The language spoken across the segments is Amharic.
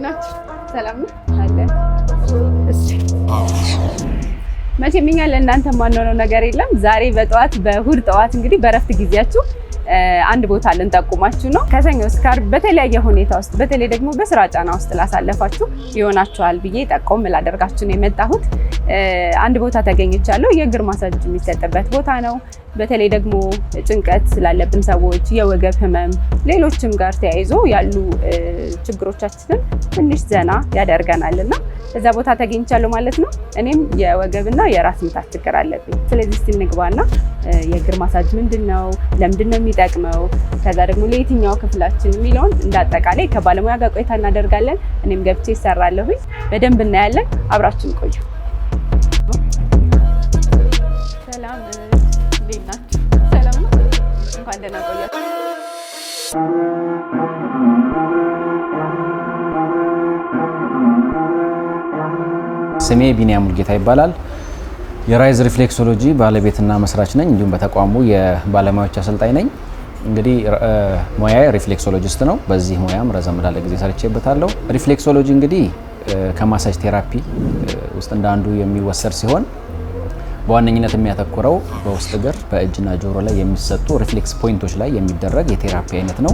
እንዴት ናችሁ? ሰላም ነው አለ። እሺ መቼም እኛ ለእናንተ ማንሆነው ነገር የለም። ዛሬ በጠዋት በእሁድ ጠዋት እንግዲህ በረፍት ጊዜያችሁ አንድ ቦታ ልንጠቁማችሁ ነው። ከሰኞ እስከ ዓርብ በተለያየ ሁኔታ ውስጥ በተለይ ደግሞ በስራ ጫና ውስጥ ላሳለፋችሁ ይሆናችኋል ብዬ ጠቆም ላደርጋችሁ ነው የመጣሁት። አንድ ቦታ ተገኝቻለሁ። የእግር ማሳጅ የሚሰጥበት ቦታ ነው። በተለይ ደግሞ ጭንቀት ስላለብን ሰዎች፣ የወገብ ህመም፣ ሌሎችም ጋር ተያይዞ ያሉ ችግሮቻችንን ትንሽ ዘና ያደርገናልና እዛ ቦታ ተገኝቻለሁ ማለት ነው። እኔም የወገብና የራስ ምታት ችግር አለብኝ። ስለዚህ እስቲ እንግባና የእግር ማሳጅ ምንድነው፣ ለምንድነው የሚጠቅመው፣ ከዛ ደግሞ ለየትኛው ክፍላችን የሚለውን እንዳጠቃላይ ከባለሙያ ጋር ቆይታ እናደርጋለን። እኔም ገብቼ እሰራለሁኝ። በደንብ እናያለን። አብራችን ቆዩ። ሰላም እንዴት ናችሁ? ሰላም ነው። እንኳን ደህና ቆያችሁ። ስሜ ቢኒያም ሙልጌታ ይባላል። የራይዝ ሪፍሌክሶሎጂ ባለቤትና መስራች ነኝ። እንዲሁም በተቋሙ የባለሙያዎች አሰልጣኝ ነኝ። እንግዲህ ሙያዬ ሪፍሌክሶሎጂስት ነው። በዚህ ሙያም ረዘም ላለ ጊዜ ሰርቼበታለሁ። ሪፍሌክሶሎጂ እንግዲህ ከማሳጅ ቴራፒ ውስጥ እንዳንዱ የሚወሰድ ሲሆን በዋነኝነት የሚያተኩረው በውስጥ እግር፣ በእጅና ጆሮ ላይ የሚሰጡ ሪፍሌክስ ፖይንቶች ላይ የሚደረግ የቴራፒ አይነት ነው።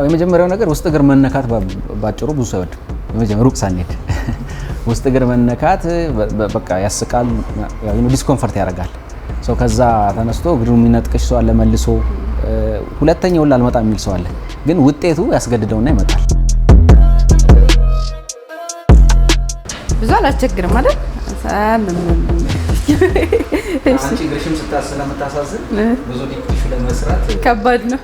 የመጀመሪያው ነገር ውስጥ እግር መነካት ባጭሩ ብዙ ሰው አይወድም። የመጀመሪያው ሩቅ ሳንሄድ ውስጥ እግር መነካት በቃ ያስቃል፣ ዲስኮምፈርት ያደርጋል። ሰው ከዛ ተነስቶ እግሩ የሚነጥቅሽ ሰው አለ፣ መልሶ ሁለተኛው ላልመጣ የሚል ሰው አለ። ግን ውጤቱ ያስገድደውና ይመጣል። ብዙ አላስቸግርም አይደል? አንቺ ግርሽም ስለምታሳዝን ብዙ ዲፕሽ ለመስራት ከባድ ነው።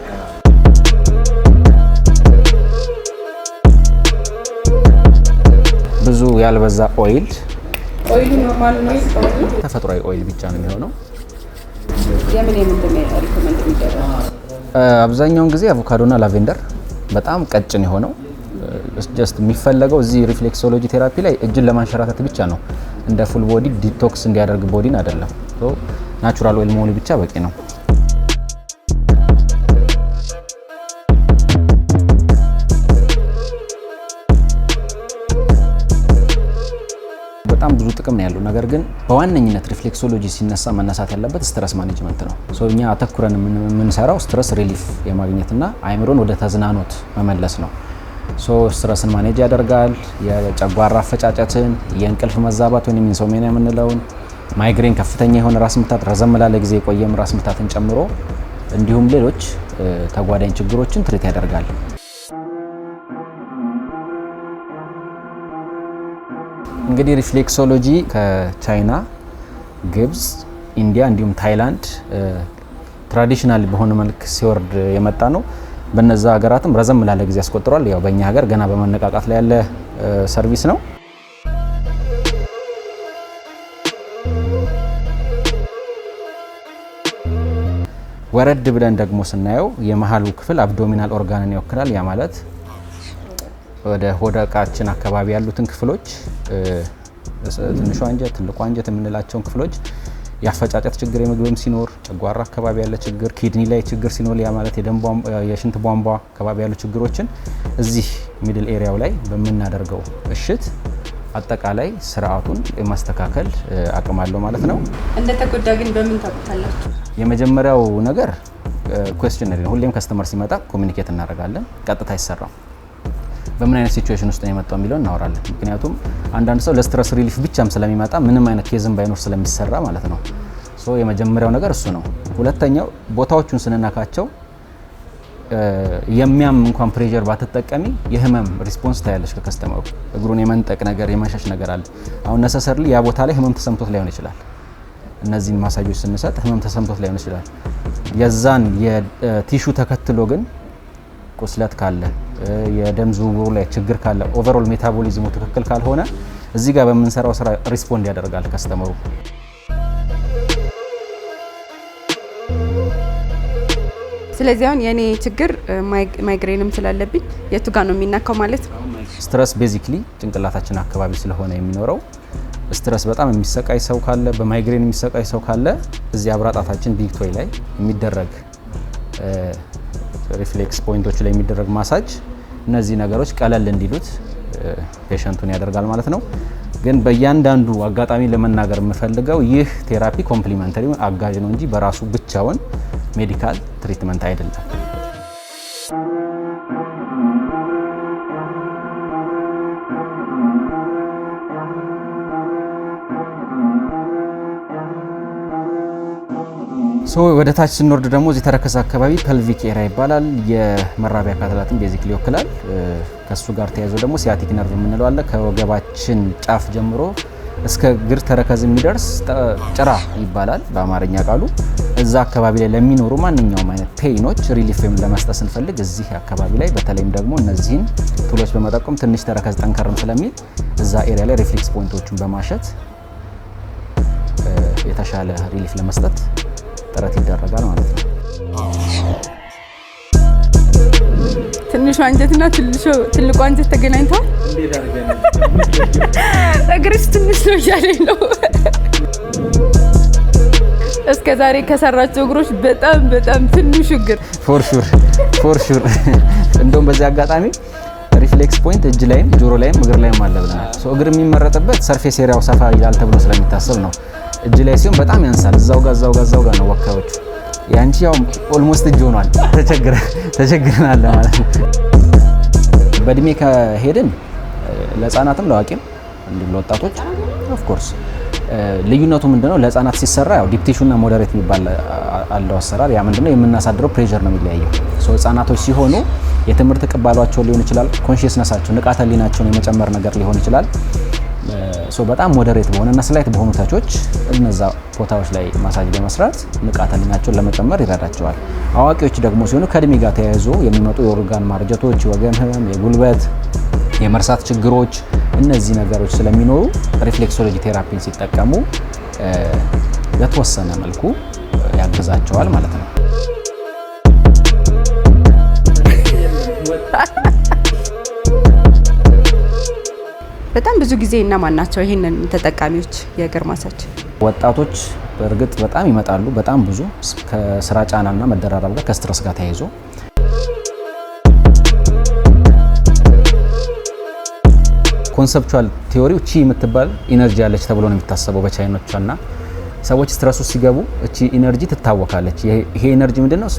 ብዙ ያልበዛ ኦይል ኖርማል ነው፣ ተፈጥሯዊ ኦይል ብቻ ነው የሚሆነው። የምን ነው ሪኮመንድ የሚደረገው? አብዛኛውን ጊዜ አቮካዶና ላቬንደር በጣም ቀጭን የሆነው ጀስት የሚፈለገው እዚህ ሪፍሌክሶሎጂ ቴራፒ ላይ እጅን ለማንሸራተት ብቻ ነው። እንደ ፉል ቦዲ ዲቶክስ እንዲያደርግ ቦዲን አይደለም። ናቹራል ኦይል መሆኑ ብቻ በቂ ነው። በጣም ብዙ ጥቅም ነው ያለው። ነገር ግን በዋነኝነት ሪፍሌክሶሎጂ ሲነሳ መነሳት ያለበት ስትረስ ማኔጅመንት ነው። እኛ አተኩረን የምንሰራው ስትረስ ሪሊፍ የማግኘትና አእምሮን ወደ ተዝናኖት መመለስ ነው። ስትረስን ማኔጅ ያደርጋል። የጨጓራ አፈጫጨትን፣ የእንቅልፍ መዛባት ወይም ኢንሶሜኒያ የምንለውን፣ ማይግሬን፣ ከፍተኛ የሆነ ራስ ምታት፣ ረዘም ላለ ጊዜ የቆየም ራስ ምታትን ጨምሮ እንዲሁም ሌሎች ተጓዳኝ ችግሮችን ትሪት ያደርጋል። እንግዲህ ሪፍሌክሶሎጂ ከቻይና፣ ግብጽ፣ ኢንዲያ እንዲሁም ታይላንድ ትራዲሽናል በሆነ መልክ ሲወርድ የመጣ ነው። በነዛ ሀገራትም ረዘም ላለ ጊዜ ያስቆጥሯል። ያው በእኛ ሀገር ገና በመነቃቃት ላይ ያለ ሰርቪስ ነው። ወረድ ብለን ደግሞ ስናየው የመሀሉ ክፍል አብዶሚናል ኦርጋንን ይወክላል። ያ ማለት ወደ ሆደ ዕቃችን አካባቢ ያሉትን ክፍሎች ትንሹ አንጀት፣ ትልቁ አንጀት የምንላቸውን ክፍሎች የአፈጫጨት ችግር የምግብም ሲኖር፣ ጨጓራ አካባቢ ያለ ችግር፣ ኪድኒ ላይ ችግር ሲኖር፣ ያ ማለት የሽንት ቧንቧ አካባቢ ያሉ ችግሮችን እዚህ ሚድል ኤሪያው ላይ በምናደርገው እሽት አጠቃላይ ስርዓቱን የማስተካከል አቅም አለው ማለት ነው። እንደተጎዳ ግን በምን ታውቁታላችሁ? የመጀመሪያው ነገር ኩዌስችነሪ ነው። ሁሌም ከስተመር ሲመጣ ኮሚኒኬት እናደርጋለን። ቀጥታ አይሰራም። በምን አይነት ሲቹዌሽን ውስጥ ነው የመጣው የሚለውን እናወራለን። ምክንያቱም አንዳንድ ሰው ለስትረስ ሪሊፍ ብቻም ስለሚመጣ ምንም አይነት ኬዝም ባይኖር ስለሚሰራ ማለት ነው። የመጀመሪያው ነገር እሱ ነው። ሁለተኛው ቦታዎቹን ስንነካቸው የሚያም እንኳን ፕሬዠር ባትጠቀሚ የህመም ሪስፖንስ ታያለሽ ከከስተመሩ። እግሩን የመንጠቅ ነገር፣ የመሸሽ ነገር አለ። አሁን ነሰሰርሊ ያ ቦታ ላይ ህመም ተሰምቶት ላይሆን ይችላል። እነዚህን ማሳጆች ስንሰጥ ህመም ተሰምቶት ላይሆን ይችላል። የዛን የቲሹ ተከትሎ ግን ቁስለት ካለ፣ የደም ዝውውሩ ላይ ችግር ካለ፣ ኦቨርኦል ሜታቦሊዝሙ ትክክል ካልሆነ እዚህ ጋር በምንሰራው ስራ ሪስፖንድ ያደርጋል ከስተመሩ። ስለዚህ አሁን የኔ ችግር ማይግሬንም ስላለብኝ የቱ ጋር ነው የሚናካው ማለት ነው? ስትረስ ቤዚክሊ ጭንቅላታችን አካባቢ ስለሆነ የሚኖረው ስትረስ በጣም የሚሰቃይ ሰው ካለ በማይግሬን የሚሰቃይ ሰው ካለ እዚህ አብራጣታችን ቢግ ቶይ ላይ የሚደረግ ሪፍሌክስ ፖይንቶች ላይ የሚደረግ ማሳጅ እነዚህ ነገሮች ቀለል እንዲሉት ፔሸንቱን ያደርጋል ማለት ነው። ግን በእያንዳንዱ አጋጣሚ ለመናገር የምፈልገው ይህ ቴራፒ ኮምፕሊመንተሪ አጋዥ ነው እንጂ በራሱ ብቻውን ሜዲካል ትሪትመንት አይደለም። ወደ ታች ስንወርድ ደግሞ እዚህ ተረከዝ አካባቢ ፐልቪክ ኤሪያ ይባላል። የመራቢያ አካላትን ቤዚክሊ ይወክላል። ከሱ ጋር ተያይዞ ደግሞ ሲያቲክ ነርቭ የምንለው አለ። ከወገባችን ጫፍ ጀምሮ እስከ እግር ተረከዝ የሚደርስ ጭራ ይባላል በአማርኛ ቃሉ። እዛ አካባቢ ላይ ለሚኖሩ ማንኛውም አይነት ፔይኖች ሪሊፍ ለመስጠት ስንፈልግ እዚህ አካባቢ ላይ በተለይም ደግሞ እነዚህን ቱሎች በመጠቀም ትንሽ ተረከዝ ጠንከርም ስለሚል እዛ ኤሪያ ላይ ሪፍሌክስ ፖይንቶቹን በማሸት የተሻለ ሪሊፍ ለመስጠት ጥረት ይደረጋል ማለት ነው። ትንሹ አንጀትና ትልቁ አንጀት ተገናኝተዋል። እግርሽ ትንሽ ነው እያለኝ ነው። እስከ ዛሬ ከሰራቸው እግሮች በጣም ትንሹ እግር ፎር ሹር። እንደውም በዚህ አጋጣሚ ሪፍሌክስ ፖይንት እጅ ላይም ጆሮ ላይም እግር ላይም አለ ብለናል። እግር የሚመረጥበት ሰርፌስ ኤሪያው ሰፋ ይላል ተብሎ ስለሚታሰብ ነው። እጅ ላይ ሲሆን በጣም ያንሳል። እዛው ጋር ነው ወካዮቹ። ያንቺ ያው ኦልሞስት እጅ ሆኗል። ተቸግረናል ማለት ነው። በእድሜ ከሄድን ለህፃናትም ለአዋቂም እንዲሁም ለወጣቶች ኦፍ ኮርስ ልዩነቱ ምንድነው? ለህፃናት ሲሰራ ያው ዲፕ ቲሹ እና ሞደሬት የሚባል አለው አሰራር። ያ ምንድነው? የምናሳድረው ፕሬሸር ነው የሚለያየው። ህፃናቶች ሲሆኑ የትምህርት ቅባሏቸው ሊሆን ይችላል፣ ኮንሺየስነሳቸው ንቃተ ህሊናቸውን የመጨመር ነገር ሊሆን ይችላል። በጣም ሞደሬት በሆነና ስላይት በሆኑ ታቾች እነዛ ቦታዎች ላይ ማሳጅ በመስራት ንቃተ ህሊናቸውን ለመጨመር ይረዳቸዋል። አዋቂዎች ደግሞ ሲሆኑ ከእድሜ ጋር ተያይዞ የሚመጡ የኦርጋን ማርጀቶች፣ የወገን ህመም፣ የጉልበት የመርሳት ችግሮች እነዚህ ነገሮች ስለሚኖሩ ሪፍሌክሶሎጂ ቴራፒን ሲጠቀሙ በተወሰነ መልኩ ያግዛቸዋል ማለት ነው። በጣም ብዙ ጊዜ እነማን ናቸው ይሄንን ተጠቃሚዎች የእግር ማሳጅ? ወጣቶች በእርግጥ በጣም ይመጣሉ። በጣም ብዙ ከስራ ጫናና መደራረብ ጋር ከስትረስ ጋር ተያይዞ ኮንሰፕቹዋል ቲዮሪው ቺ የምትባል ኢነርጂ አለች ተብሎ ነው የሚታሰበው በቻይኖችና ሰዎች ስትረስ ውስጥ ሲገቡ እቺ ኢነርጂ ትታወካለች። ይሄ ኢነርጂ ምንድነው?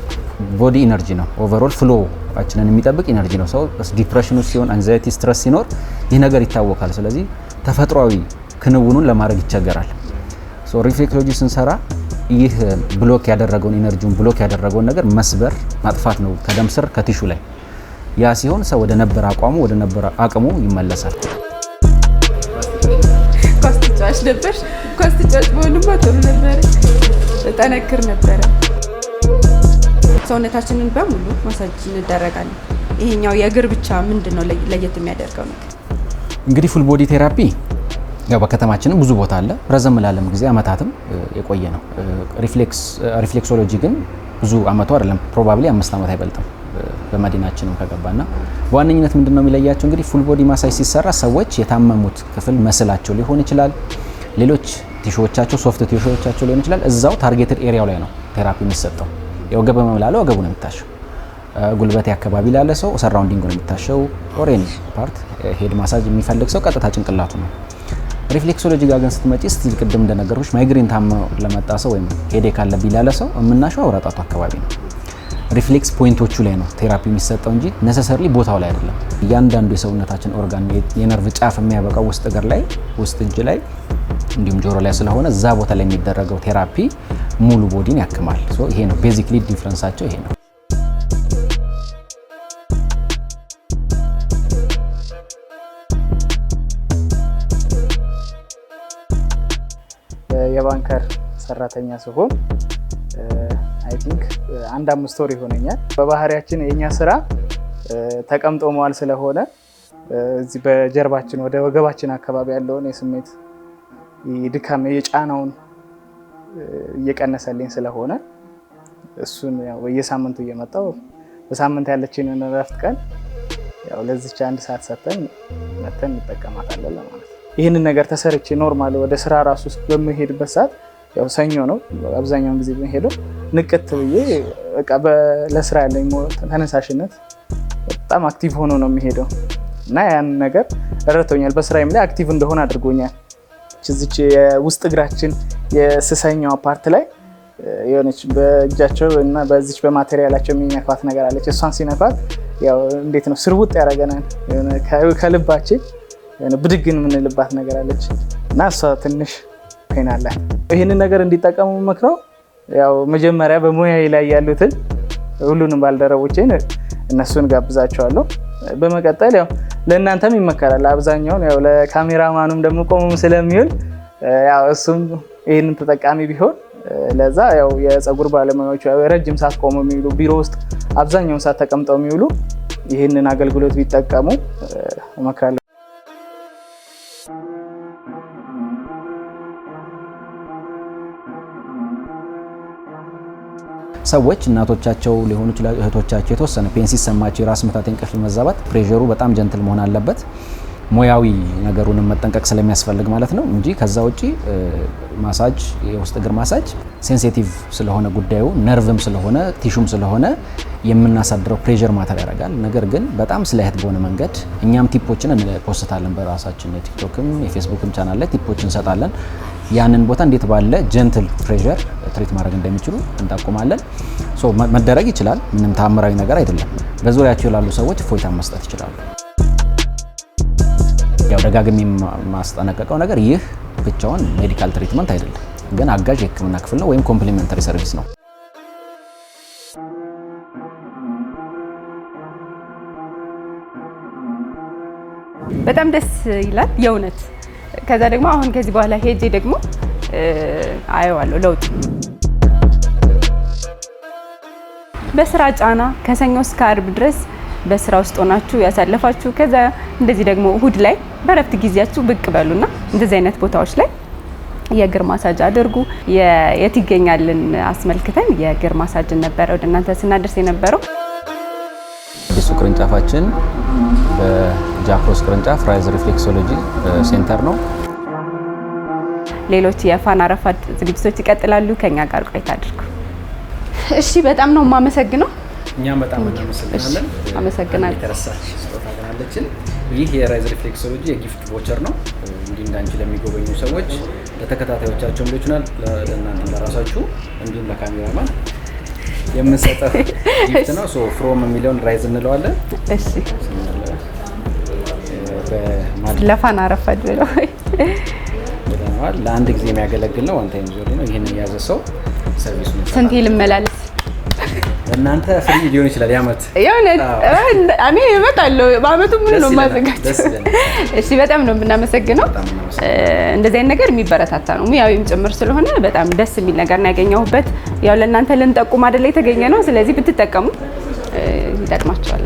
ቦዲ ኢነርጂ ነው። ኦቨርኦል ፍሎ አችንን የሚጠብቅ ኢነርጂ ነው። ሰው ዲፕሬሽን ውስጥ ሲሆን፣ አንዛይቲ ስትረስ ሲኖር ይህ ነገር ይታወካል። ስለዚህ ተፈጥሯዊ ክንውኑን ለማድረግ ይቸገራል። ሪፍሌክሶሎጂ ስንሰራ ይህ ብሎክ ያደረገውን ኢነርጂውን ብሎክ ያደረገውን ነገር መስበር ማጥፋት ነው ከደም ስር ከቲሹ ላይ። ያ ሲሆን ሰው ወደ ነበረ አቋሙ ወደ ነበረ አቅሙ ይመለሳል። ኳስ ተጫዋች በሆንማ ጥሩ ነበር፣ ጠነክር ነበረ። ሰውነታችንን በሙሉ ማሳጅ እንደረጋለን። ይሄኛው የእግር ብቻ ምንድነው ለየት የሚያደርገው ነገር? እንግዲህ ፉል ቦዲ ቴራፒ ያው በከተማችንም ብዙ ቦታ አለ። ረዘም ላለም ጊዜ አመታትም የቆየ ነው። ሪፍሌክሶሎጂ ግን ብዙ አመቱ አይደለም፣ ፕሮባብሊ 5 አመት አይበልጥም በመዲናችንም ከገባና በዋነኝነት ምንድነው የሚለያቸው? እንግዲህ ፉል ቦዲ ማሳጅ ሲሰራ ሰዎች የታመሙት ክፍል መስላቸው ሊሆን ይችላል፣ ሌሎች ቲሹዎቻቸው ሶፍት ቲሹዎቻቸው ሊሆን ይችላል። እዛው ታርጌትድ ኤሪያው ላይ ነው ቴራፒ የሚሰጠው። የወገብ መምላለው ወገቡ ነው የሚታሸው። ጉልበቴ አካባቢ ላለ ሰው ሰራውንዲንግ ነው የሚታሸው። ኦሬን ፓርት ሄድ ማሳጅ የሚፈልግ ሰው ቀጥታ ጭንቅላቱ ነው። ሪፍሌክሶሎጂ ጋር ግን ስትመጪ ስቲል ቅድም እንደነገርኩሽ ማይግሬን ታሞ ለመጣ ሰው ወይም ሄዴክ አለብኝ ላለ ሰው የምናሸው አውራጣቱ አካባቢ ነው። ሪፍሌክስ ፖይንቶቹ ላይ ነው ቴራፒ የሚሰጠው እንጂ ነሰሰርሊ ቦታው ላይ አይደለም። እያንዳንዱ የሰውነታችን ኦርጋን የነርቭ ጫፍ የሚያበቃው ውስጥ እግር ላይ፣ ውስጥ እጅ ላይ እንዲሁም ጆሮ ላይ ስለሆነ እዛ ቦታ ላይ የሚደረገው ቴራፒ ሙሉ ቦዲን ያክማል። ይሄ ነው ቤዚክሊ ዲፍረንሳቸው ይሄ ነው። የባንከር ሰራተኛ ሲሆን አይ ቲንክ 1-5 ወር ይሆነኛል። በባህሪያችን የኛ ስራ ተቀምጦ መዋል ስለሆነ እዚህ በጀርባችን ወደ ወገባችን አካባቢ ያለውን የስሜት ድካም የጫናውን እየቀነሰልኝ ስለሆነ እሱን ያው በየሳምንቱ እየመጣው በሳምንት ያለችንን እረፍት ቀን ያው ለዚች 1 ሰዓት ሰጥተን መተን እንጠቀማታለን ማለት ነው። ይህንን ነገር ተሰርቼ ኖርማል ወደ ስራ ራሱ በምሄድበት ሰዓት ያው ሰኞ ነው አብዛኛውን ጊዜ በሚሄደው ንቅት ብዬ በቃ ለስራ ያለኝ ተነሳሽነት በጣም አክቲቭ ሆኖ ነው የሚሄደው እና ያን ነገር ረድቶኛል። በስራዬም ላይ አክቲቭ እንደሆነ አድርጎኛል። እዚች የውስጥ እግራችን የስሰኛው ፓርት ላይ የሆነች በእጃቸው እና በዚች በማቴሪያላቸው የሚነካት ነገር አለች። እሷን ሲነካት ያው እንዴት ነው ስርውጥ ያደርገናል ከልባችን ብድግን የምንልባት ነገር አለች እና እሷ ትንሽ ፔናለ። ይህንን ነገር እንዲጠቀሙ መክረው ያው መጀመሪያ በሙያዬ ላይ ያሉትን ሁሉንም ባልደረቦቼን እነሱን ጋብዛቸዋለሁ። በመቀጠል ያው ለእናንተም ይመከራል። አብዛኛውን ያው ለካሜራማኑም ደግሞ ቆሞም ስለሚውል ያው እሱም ይህንን ተጠቃሚ ቢሆን ለዛ ያው የፀጉር ባለሙያዎች ረጅም ሰዓት ቆመው የሚውሉ ቢሮ ውስጥ አብዛኛውን ሰዓት ተቀምጠው የሚውሉ ይህንን አገልግሎት ቢጠቀሙ እመክራለሁ። ሰዎች እናቶቻቸው ሊሆኑ ይችላሉ፣ እህቶቻቸው የተወሰነ ፔን ሲሰማቸው የራስ ምታት፣ እንቅልፍ መዛባት፣ ፕሬሸሩ በጣም ጀንትል መሆን አለበት። ሙያዊ ነገሩንም መጠንቀቅ ስለሚያስፈልግ ማለት ነው እንጂ ከዛ ውጪ ማሳጅ፣ የውስጥ እግር ማሳጅ ሴንሲቲቭ ስለሆነ ጉዳዩ ነርቭም ስለሆነ ቲሹም ስለሆነ የምናሳድረው ፕሬሸር ማተር ያደርጋል። ነገር ግን በጣም ስላይት በሆነ መንገድ እኛም ቲፖችን እንፖስታለን በራሳችን የቲክቶክም የፌስቡክም ቻናል ላይ ቲፖችን እንሰጣለን። ያንን ቦታ እንዴት ባለ ጀንትል ፕሬሸር ትሪት ማድረግ እንደሚችሉ እንጠቁማለን። መደረግ ይችላል። ምንም ተአምራዊ ነገር አይደለም። በዙሪያቸው ላሉ ሰዎች እፎይታ መስጠት ይችላሉ። ያው ደጋግሜ የማስጠነቀቀው ነገር ይህ ብቻውን ሜዲካል ትሪትመንት አይደለም፣ ግን አጋዥ የሕክምና ክፍል ነው ወይም ኮምፕሊሜንተሪ ሰርቪስ ነው። በጣም ደስ ይላል የእውነት። ከዛ ደግሞ አሁን ከዚህ በኋላ ሄጄ ደግሞ አየዋለሁ ለውጥ። በስራ ጫና ከሰኞ እስከ አርብ ድረስ በስራ ውስጥ ሆናችሁ ያሳለፋችሁ ከዛ እንደዚህ ደግሞ እሁድ ላይ በረፍት ጊዜያችሁ ብቅ በሉና እንደዚህ አይነት ቦታዎች ላይ የእግር ማሳጅ አድርጉ። የት ይገኛልን አስመልክተን የእግር ማሳጅ ነበረ ወደ እናንተ ስናደርስ የነበረው። አዲሱ ቅርንጫፋችን በጃክሮስ ቅርንጫፍ ራይዝ ሪፍሌክሶሎጂ ሴንተር ነው። ሌሎች የፋና ረፋድ ዝግጅቶች ይቀጥላሉ። ከኛ ጋር ቆይታ አድርጉ። እሺ፣ በጣም ነው የማመሰግነው። እኛም በጣም እናመሰግናለን። አመሰግናለሁ። የተረሳች ስጦታ አለችን። ይህ የራይዝ ሪፍሌክሶሎጂ የጊፍት ቮቸር ነው። እንዲህ እንዳንቺ ለሚጎበኙ ሰዎች ለተከታታዮቻቸው ሊሆን ይችላል፣ ለእናንተ ለራሳችሁ እንዲሁም ለካሜራማን የምንሰጠው ጊፍት ነው። ፍሮም የሚለውን ራይዝ እንለዋለን። እሺ፣ ለፋና ረፋድ ብለው ለአንድ ጊዜ የሚያገለግል ነው። ዋን ታይም ዞሪ ነው። ይህንን የያዘ ሰው ሰርቪሱን ስንት ልመላለስ? እናንተ ፍሪ ሊሆን ይችላል። ያመት እኔ እመጣለሁ። በአመቱ ሙሉ ነው የማዘጋጀው። እሺ፣ በጣም ነው የምናመሰግነው። እንደዚህ አይነት ነገር የሚበረታታ ነው፣ ሙያዊም ጭምር ስለሆነ በጣም ደስ የሚል ነገር ነው ያገኘሁበት። ያው ለእናንተ ልንጠቁም አይደለ የተገኘ ነው። ስለዚህ ብትጠቀሙ ይጠቅማችኋል።